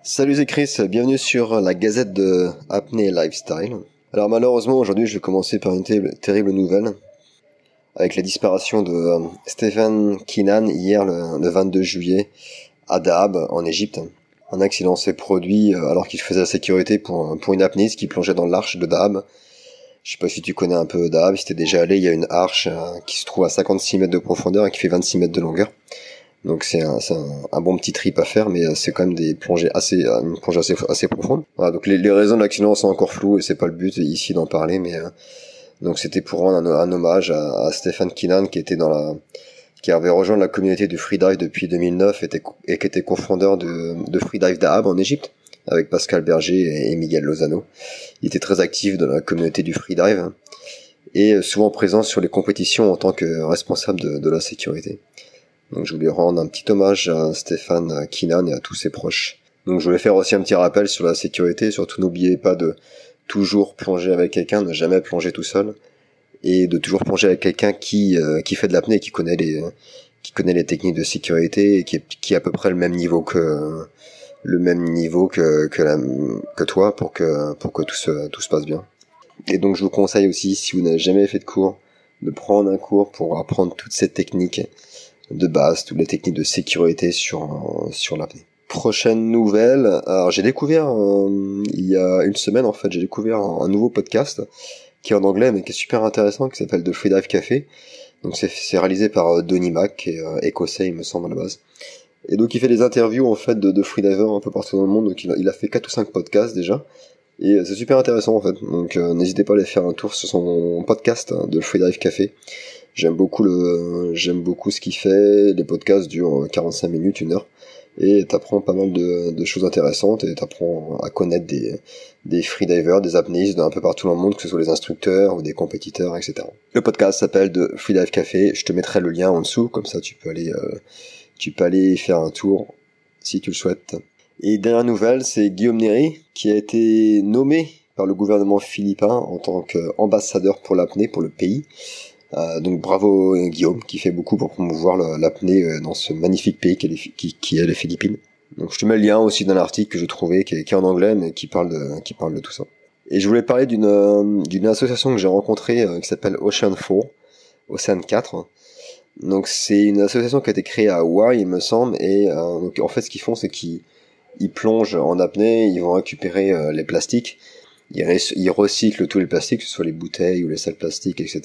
Salut, c'est Chris, bienvenue sur la Gazette de Apnée Lifestyle. Alors malheureusement aujourd'hui je vais commencer par une terrible nouvelle avec la disparition de Stephen Keenan hier le 22 juillet à Dahab en Égypte. Un accident s'est produit alors qu'il faisait la sécurité pour une apnéiste qui plongeait dans l'arche de Dahab. Je sais pas si tu connais un peu Dahab, si t'es déjà allé, il y a une arche qui se trouve à 56 mètres de profondeur et qui fait 26 mètres de longueur. Donc c'est un bon petit trip à faire, mais c'est quand même une plongée assez profonde. Voilà, donc les raisons de l'accident sont encore floues et c'est pas le but ici d'en parler, mais donc c'était pour rendre un hommage à Stephen Keenan qui avait rejoint la communauté du freedive depuis 2009 et qui était cofondeur de Freedive Dahab en Égypte avec Pascal Berger et Miguel Lozano. Il était très actif dans la communauté du freedive et souvent présent sur les compétitions en tant que responsable de la sécurité. Donc je voulais rendre un petit hommage à Stephen Keenan et à tous ses proches. Donc je voulais faire aussi un petit rappel sur la sécurité, surtout n'oubliez pas de toujours plonger avec quelqu'un, ne jamais plonger tout seul, et de toujours plonger avec quelqu'un qui fait de l'apnée, qui connaît les techniques de sécurité et qui est à peu près le même niveau que toi pour que tout se passe bien. Et donc je vous conseille aussi, si vous n'avez jamais fait de cours, de prendre un cours pour apprendre toutes ces techniques de base, toutes les techniques de sécurité sur l'apnée. Prochaine nouvelle, alors j'ai découvert il y a une semaine en fait, j'ai découvert un nouveau podcast qui est en anglais mais qui est super intéressant, qui s'appelle The Freedive Café. Donc c'est réalisé par Donny Mac, qui est écossais il me semble à la base. Et donc il fait des interviews en fait de freedivers un peu partout dans le monde, donc il a fait 4 ou 5 podcasts déjà. Et c'est super intéressant en fait, donc n'hésitez pas à aller faire un tour sur son podcast de Freedive Café. J'aime beaucoup ce qu'il fait, les podcasts durent 45 minutes, 1 heure, et t'apprends pas mal de choses intéressantes, et t'apprends à connaître des freedivers, des apnéistes d'un peu partout dans le monde, que ce soit les instructeurs ou des compétiteurs, etc. Le podcast s'appelle The Freedive Café, je te mettrai le lien en dessous, comme ça tu peux aller faire un tour, si tu le souhaites. Et dernière nouvelle, c'est Guillaume Néry, qui a été nommé par le gouvernement philippin en tant qu'ambassadeur pour l'apnée pour le pays. Donc bravo Guillaume, qui fait beaucoup pour promouvoir l'apnée dans ce magnifique pays qui est les Philippines. Donc je te mets le lien aussi d'un article que j'ai trouvé qui est en anglais mais qui parle de tout ça. Et je voulais parler d'une association que j'ai rencontrée qui s'appelle Ocean 4. Donc c'est une association qui a été créée à Hawaï il me semble, et donc en fait ce qu'ils font c'est qu'ils plongent en apnée, ils vont récupérer les plastiques, ils recyclent tous les plastiques, que ce soit les bouteilles ou les sacs plastiques, etc.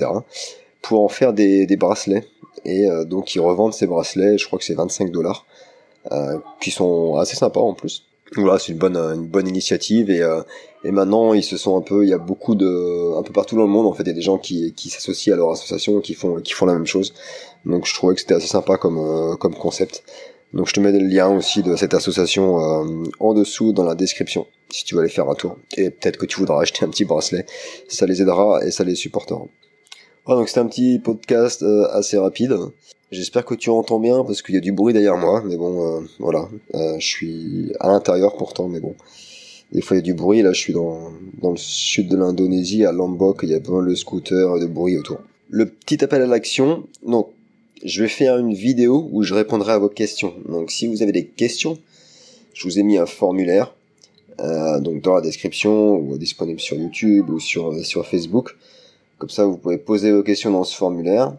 pour en faire des bracelets, et donc ils revendent ces bracelets, je crois que c'est $25, qui sont assez sympas en plus. Donc voilà, c'est une bonne initiative, et maintenant il y a beaucoup un peu partout dans le monde en fait, il y a des gens qui s'associent à leur association, qui font la même chose. Donc je trouvais que c'était assez sympa comme concept. Donc je te mets le lien aussi de cette association en dessous dans la description, si tu veux aller faire un tour. Et peut-être que tu voudras acheter un petit bracelet, ça les aidera et ça les supportera. Voilà, donc c'était un petit podcast assez rapide. J'espère que tu entends bien parce qu'il y a du bruit derrière moi, mais bon, voilà. Je suis à l'intérieur pourtant, mais bon. Des fois il y a du bruit, là je suis dans le sud de l'Indonésie, à Lombok, il y a pas mal de scooters et de bruit autour. Le petit appel à l'action, donc je vais faire une vidéo où je répondrai à vos questions. Donc si vous avez des questions, je vous ai mis un formulaire, donc dans la description, ou disponible sur YouTube ou sur Facebook. Comme ça, vous pouvez poser vos questions dans ce formulaire,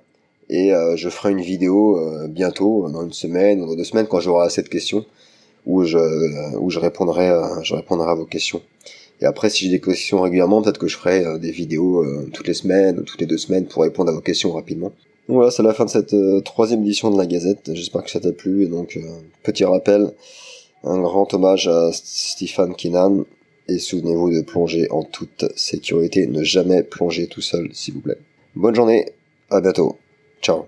et je ferai une vidéo bientôt, dans 1 semaine ou dans 2 semaines, quand j'aurai assez de questions, où je répondrai à vos questions. Et après, si j'ai des questions régulièrement, peut-être que je ferai des vidéos toutes les semaines ou toutes les 2 semaines pour répondre à vos questions rapidement. Donc voilà, c'est la fin de cette 3e édition de la Gazette. J'espère que ça t'a plu. Et donc, petit rappel, un grand hommage à Stephen Keenan. Et souvenez-vous de plonger en toute sécurité. Ne jamais plonger tout seul, s'il vous plaît. Bonne journée, à bientôt. Ciao.